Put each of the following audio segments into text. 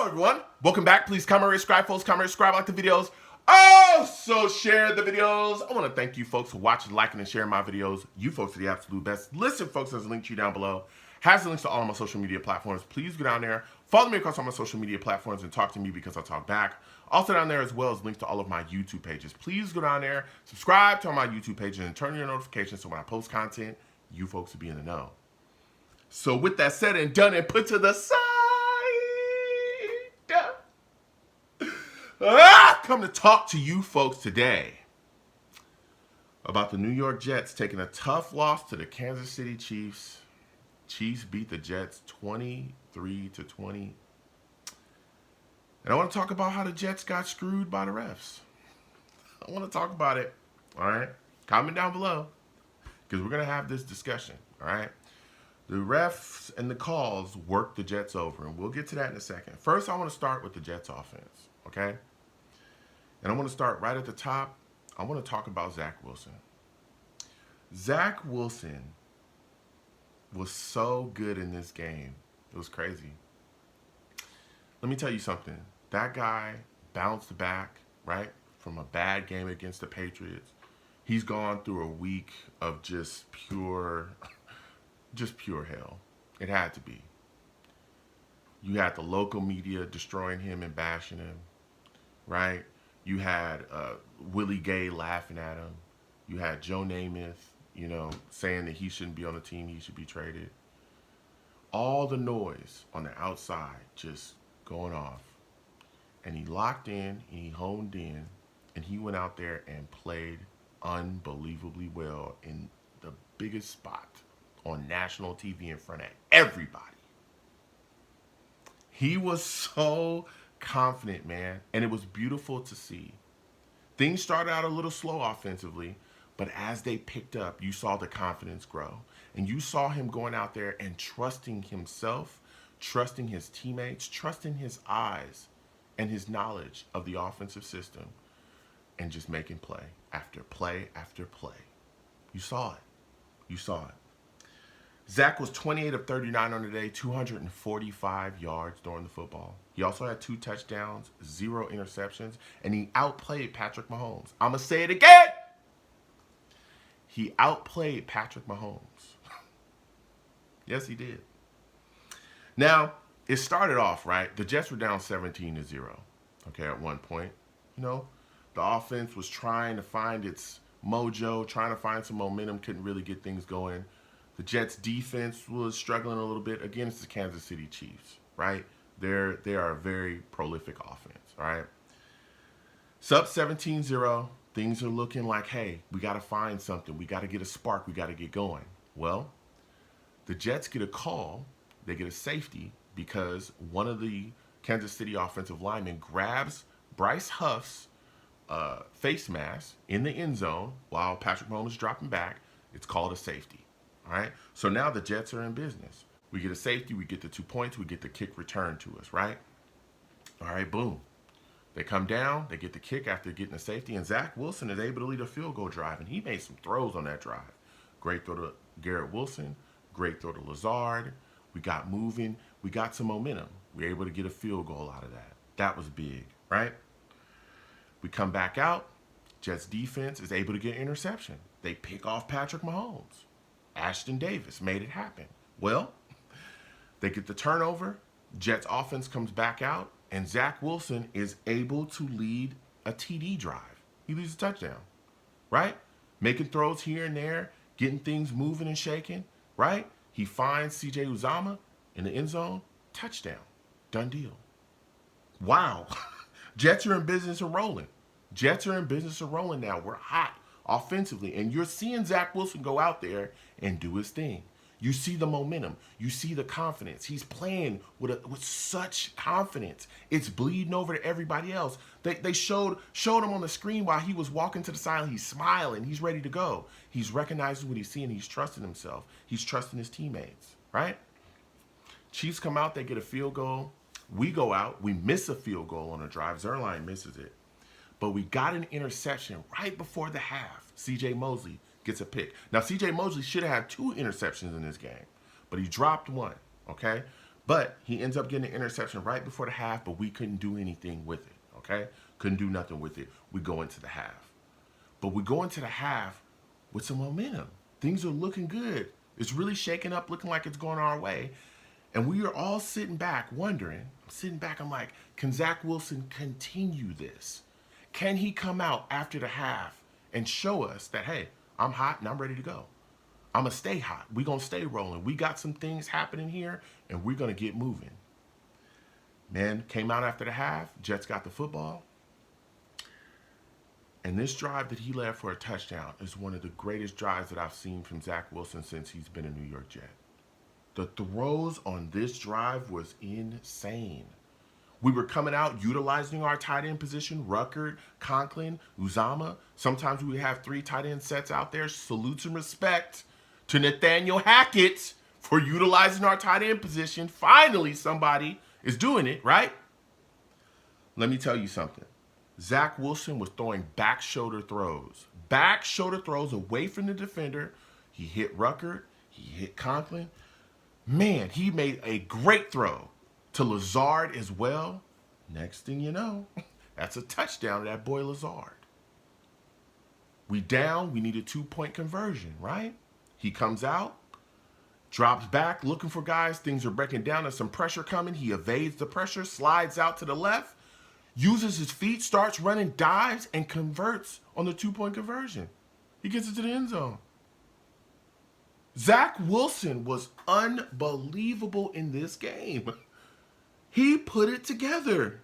Hello, everyone. Welcome back. Please comment, rate, subscribe, folks. Comment, rate, subscribe, like the videos. Also, share the videos. I want to thank you folks for watching, liking, and sharing my videos. You folks are the absolute best. Listen, folks, there's a link to you down below. Has the links to all of my social media platforms. Please go down there, follow me across all my social media platforms, and talk to me because I talk back. Also down there as well as links to all of my YouTube pages. Please go down there, subscribe to all my YouTube pages, and turn your notifications so when I post content, you folks will be in the know. So with that said and done and put to the side, come to talk to you folks today about the New York Jets taking a tough loss to the Kansas City Chiefs. Chiefs beat the Jets 23-20. And I want to talk about how the Jets got screwed by the refs. I want to talk about it. All right? Comment down below because we're going to have this discussion. All right? The refs and the calls worked the Jets over, and we'll get to that in a second. First, I want to start with the Jets offense, okay? And I want to start right at the top. I want to talk about Zach Wilson. Zach Wilson was so good in this game. It was crazy. Let me tell you something. That guy bounced back, right, from a bad game against the Patriots. He's gone through a week of just pure hell. It had to be. You had the local media destroying him and bashing him, right? You had Willie Gay laughing at him. You had Joe Namath, saying that he shouldn't be on the team, he should be traded. All the noise on the outside just going off. And he locked in, and he honed in, and he went out there and played unbelievably well in the biggest spot on national TV in front of everybody. He was so confident, man, and it was beautiful to see. Things started out a little slow offensively, but as they picked up, you saw the confidence grow. And you saw him going out there and trusting himself, trusting his teammates, trusting his eyes and his knowledge of the offensive system, and just making play after play after play. You saw it. You saw it. Zach was 28 of 39 on the day, 245 yards during the football. He also had 2 touchdowns, 0 interceptions, and he outplayed Patrick Mahomes. I'm going to say it again. He outplayed Patrick Mahomes. Yes, he did. Now, it started off, right? The Jets were down 17-0, okay, at one point. The offense was trying to find its mojo, trying to find some momentum, couldn't really get things going. The Jets' defense was struggling a little bit against the Kansas City Chiefs, right? They are a very prolific offense, right? Sub 17-0, things are looking like, hey, we got to find something. We got to get a spark. We got to get going. Well, the Jets get a call. They get a safety because one of the Kansas City offensive linemen grabs Bryce Huff's face mask in the end zone while Patrick Mahomes is dropping back. It's called a safety. All right. So now the Jets are in business. We get a safety. We get the 2 points. We get the kick returned to us, right? All right. Boom. They come down. They get the kick after getting a safety. And Zach Wilson is able to lead a field goal drive. And he made some throws on that drive. Great throw to Garrett Wilson. Great throw to Lazard. We got moving. We got some momentum. We were able to get a field goal out of that. That was big, right? We come back out. Jets defense is able to get an interception. They pick off Patrick Mahomes. Ashton Davis made it happen. Well, they get the turnover. Jets offense comes back out, and Zach Wilson is able to lead a TD drive. He leads a touchdown, right? Making throws here and there, getting things moving and shaking, right? He finds C.J. Uzomah in the end zone. Touchdown. Done deal. Wow. Jets are in business of rolling. Jets are in business of rolling now. We're hot offensively, and you're seeing Zach Wilson go out there and do his thing. You see the momentum. You see the confidence. He's playing with such confidence. It's bleeding over to everybody else. They showed him on the screen while he was walking to the side. He's smiling. He's ready to go. He's recognizing what he's seeing. He's trusting himself. He's trusting his teammates, right? Chiefs come out. They get a field goal. We go out. We miss a field goal on a drive. Zuerlein misses it. But we got an interception right before the half. C.J. Mosley gets a pick. Now, C.J. Mosley should have had 2 interceptions in this game, but he dropped one, okay? But he ends up getting an interception right before the half, but we couldn't do anything with it, okay? Couldn't do nothing with it. We go into the half. But we go into the half with some momentum. Things are looking good. It's really shaking up, looking like it's going our way. And we are all sitting back wondering, I'm like, can Zach Wilson continue this? Can he come out after the half and show us that, hey, I'm hot and I'm ready to go? I'm going to stay hot. We're going to stay rolling. We got some things happening here, and we're going to get moving. Man, came out after the half. Jets got the football. And this drive that he led for a touchdown is one of the greatest drives that I've seen from Zach Wilson since he's been a New York Jet. The throws on this drive was insane. We were coming out utilizing our tight end position, Ruckert, Conklin, Uzama. Sometimes we would have 3 tight end sets out there. Salutes and respect to Nathaniel Hackett for utilizing our tight end position. Finally, somebody is doing it, right? Let me tell you something. Zach Wilson was throwing back shoulder throws away from the defender. He hit Ruckert. He hit Conklin. Man, he made a great throw to Lazard as well. Next thing you know, that's a touchdown to that boy Lazard. We down. We need a 2-point conversion, right? He comes out, drops back, looking for guys. Things are breaking down. There's some pressure coming. He evades the pressure, slides out to the left, uses his feet, starts running, dives, and converts on the 2-point conversion. He gets it to the end zone. Zach Wilson was unbelievable in this game. He put it together.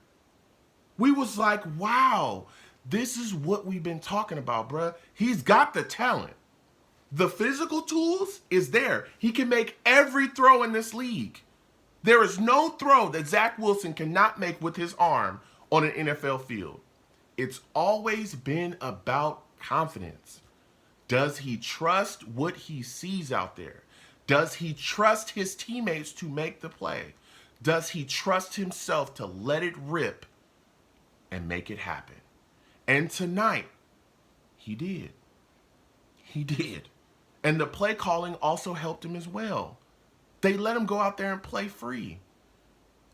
We was like, wow, this is what we've been talking about, bruh. He's got the talent. The physical tools is there. He can make every throw in this league. There is no throw that Zach Wilson cannot make with his arm on an NFL field. It's always been about confidence. Does he trust what he sees out there? Does he trust his teammates to make the play? Does he trust himself to let it rip and make it happen? And tonight, he did. He did. And the play calling also helped him as well. They let him go out there and play free.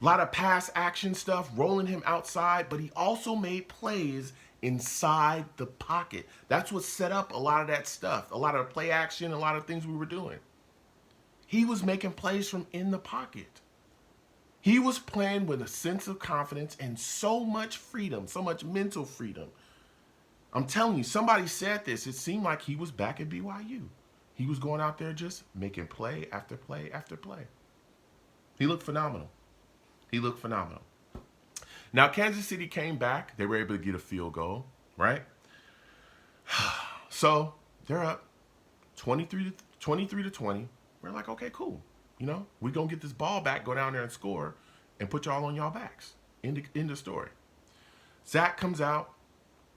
A lot of pass action stuff, rolling him outside, but he also made plays inside the pocket. That's what set up a lot of that stuff, a lot of play action, a lot of things we were doing. He was making plays from in the pocket. He was playing with a sense of confidence and so much freedom, so much mental freedom. I'm telling you, somebody said this. It seemed like he was back at BYU. He was going out there just making play after play after play. He looked phenomenal. He looked phenomenal. Now, Kansas City came back. They were able to get a field goal, right? So they're up 23 to 20. We're like, okay, cool. You know, we're going to get this ball back, go down there and score, and put y'all on y'all backs. End the story. Zach comes out,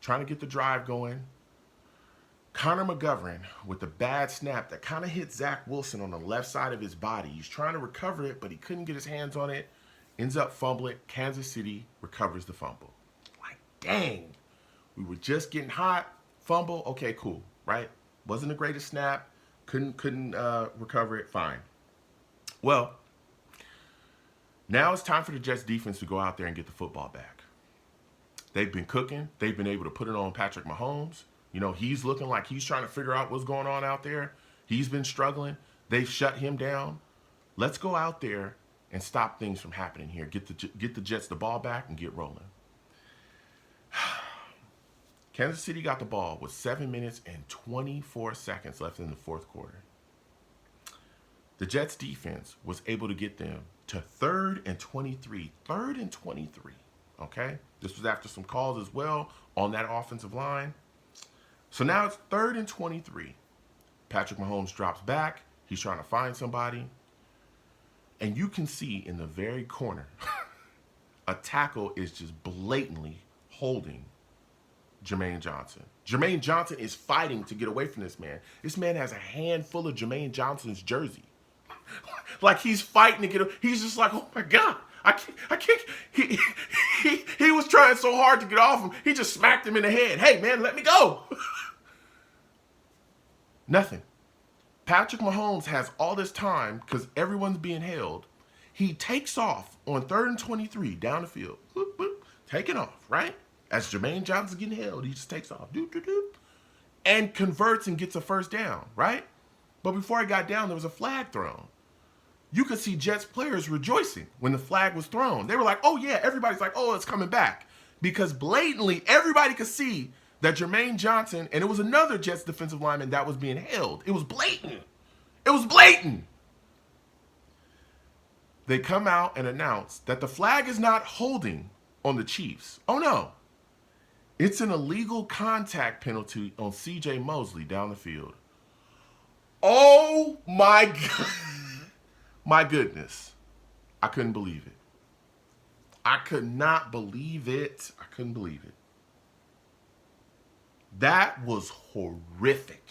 trying to get the drive going. Connor McGovern with a bad snap that kind of hit Zach Wilson on the left side of his body. He's trying to recover it, but he couldn't get his hands on it. Ends up fumbling. Kansas City recovers the fumble. Like, dang. We were just getting hot. Fumble. Okay, cool. Right? Wasn't the greatest snap. Couldn't recover it. Fine. Well, now it's time for the Jets defense to go out there and get the football back. They've been cooking. They've been able to put it on Patrick Mahomes. You know, he's looking like he's trying to figure out what's going on out there. He's been struggling. They've shut him down. Let's go out there and stop things from happening here. Get the Jets the ball back and get rolling. Kansas City got the ball with 7 minutes and 24 seconds left in the fourth quarter. The Jets defense was able to get them to 3rd and 23. 3rd and 23, okay? This was after some calls as well on that offensive line. So now it's 3rd and 23. Patrick Mahomes drops back. He's trying to find somebody. And you can see in the very corner, a tackle is just blatantly holding Jermaine Johnson. Jermaine Johnson is fighting to get away from this man. This man has a handful of Jermaine Johnson's jersey. Like he's fighting to get away. He's just like, oh my God, I can't. He was trying so hard to get off him. He just smacked him in the head. Hey man, let me go. Nothing. Patrick Mahomes has all this time because everyone's being held. He takes off on 3rd and 23 down the field. Boop, boop, taking off, right? As Jermaine Johnson's getting held, he just takes off. Doop, doop, doop, and converts and gets a first down, right? But before he got down, there was a flag thrown. You could see Jets players rejoicing when the flag was thrown. They were like, oh yeah, everybody's like, oh, it's coming back. Because blatantly, everybody could see that Jermaine Johnson, and it was another Jets defensive lineman that was being held. It was blatant. It was blatant. They come out and announce that the flag is not holding on the Chiefs. Oh no. It's an illegal contact penalty on C.J. Mosley down the field. Oh my God. My goodness. I couldn't believe it. I could not believe it. I couldn't believe it. That was horrific.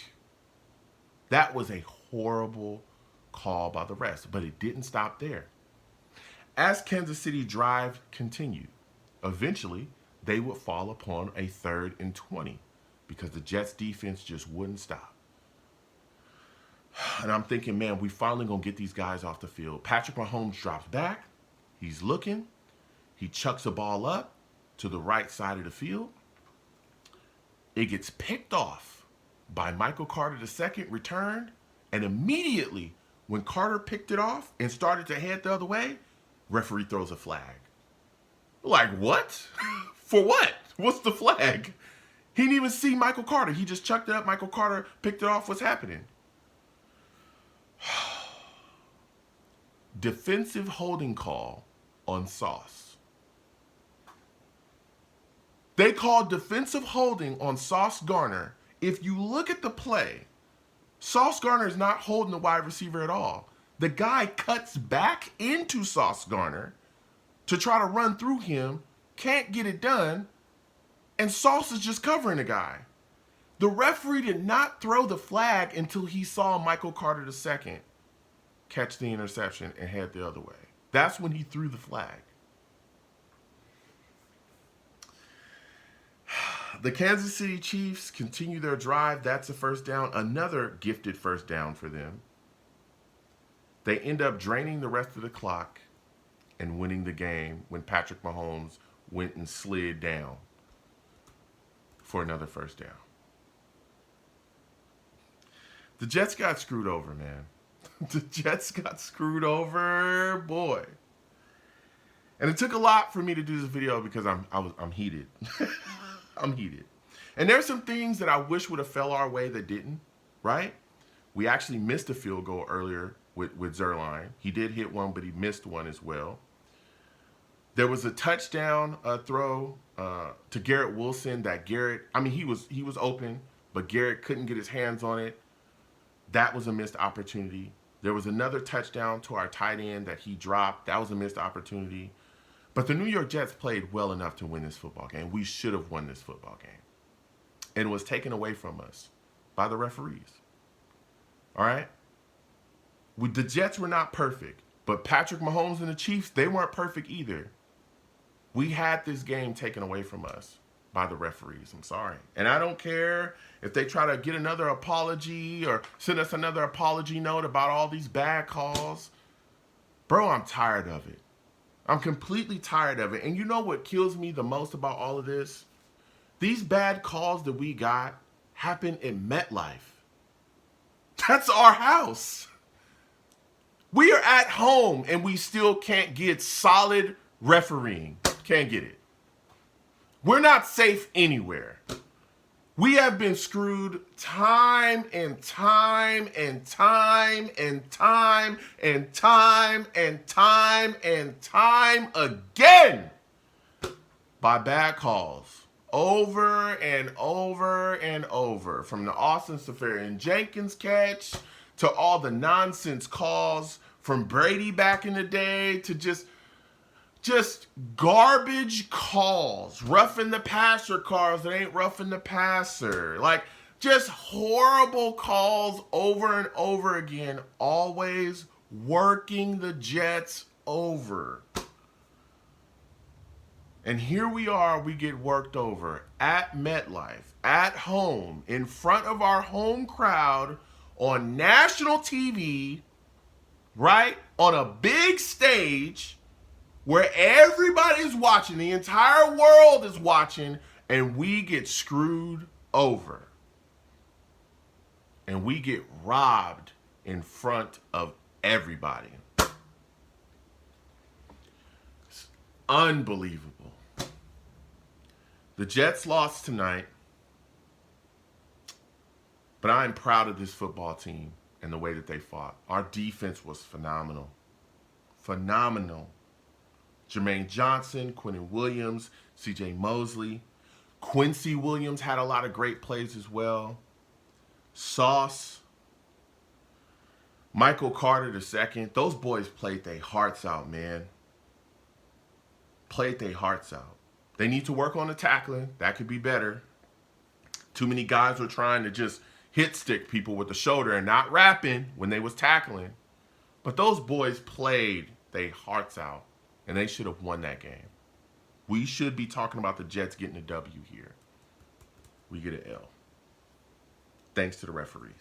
That was a horrible call by the refs, but it didn't stop there. As Kansas City drive continued, eventually they would fall upon a 3rd and 20 because the Jets defense just wouldn't stop. And I'm thinking, man, we finally gonna get these guys off the field. Patrick Mahomes drops back. He's looking. He chucks the ball up to the right side of the field. It gets picked off by Michael Carter II, returned, and immediately when Carter picked it off and started to head the other way, referee throws a flag. Like, what? For what? What's the flag? He didn't even see Michael Carter. He just chucked it up. Michael Carter picked it off. What's happening? Defensive holding call on Sauce. They called defensive holding on Sauce Gardner. If you look at the play, Sauce Gardner is not holding the wide receiver at all. The guy cuts back into Sauce Gardner to try to run through him, can't get it done, and Sauce is just covering the guy. The referee did not throw the flag until he saw Michael Carter II catch the interception and head the other way. That's when he threw the flag. The Kansas City Chiefs continue their drive. That's a first down. Another gifted first down for them. They end up draining the rest of the clock and winning the game when Patrick Mahomes went and slid down for another first down. The Jets got screwed over, man. The Jets got screwed over, boy. And it took a lot for me to do this video because I'm heated. I'm heated. And there's some things that I wish would have fell our way that didn't, right? We actually missed a field goal earlier with Zuerlein. He did hit one, but he missed one as well. There was a touchdown throw to Garrett Wilson that Garrett, he was open, but Garrett couldn't get his hands on it. That was a missed opportunity. There was another touchdown to our tight end that he dropped. That was a missed opportunity. But the New York Jets played well enough to win this football game. We should have won this football game. And it was taken away from us by the referees. All right? The Jets were not perfect, but Patrick Mahomes and the Chiefs, they weren't perfect either. We had this game taken away from us by the referees. I'm sorry. And I don't care if they try to get another apology or send us another apology note about all these bad calls. Bro, I'm tired of it. I'm completely tired of it. And you know what kills me the most about all of this? These bad calls that we got happen in MetLife. That's our house. We are at home and we still can't get solid refereeing. Can't get it. We're not safe anywhere. We have been screwed time and time and time and time and time and time and time again by bad calls. Over and over and over. From the Austin Seferian-Jenkins catch to all the nonsense calls from Brady back in the day to just garbage calls, roughing the passer calls that ain't roughing the passer. Like, just horrible calls over and over again, always working the Jets over. And here we are, we get worked over at MetLife, at home, in front of our home crowd, on national TV, right? On a big stage where everybody's watching, the entire world is watching, and we get screwed over. And we get robbed in front of everybody. It's unbelievable. The Jets lost tonight, but I'm proud of this football team and the way that they fought. Our defense was phenomenal. Phenomenal. Jermaine Johnson, Quinnen Williams, C.J. Mosley. Quincy Williams had a lot of great plays as well. Sauce. Michael Carter II. Those boys played their hearts out, man. Played their hearts out. They need to work on the tackling. That could be better. Too many guys were trying to just hit stick people with the shoulder and not rapping when they was tackling. But those boys played their hearts out, and they should have won that game. We should be talking about the Jets getting a W here. We get an L. Thanks to the referees.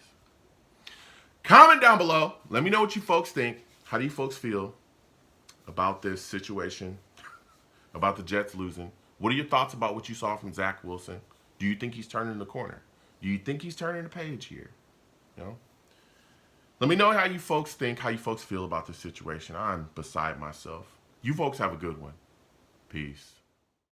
Comment down below. Let me know what you folks think. How do you folks feel about this situation, about the Jets losing? What are your thoughts about what you saw from Zach Wilson? Do you think he's turning the corner? Do you think he's turning the page here? You know? Let me know how you folks think, how you folks feel about this situation. I'm beside myself. You folks have a good one. Peace.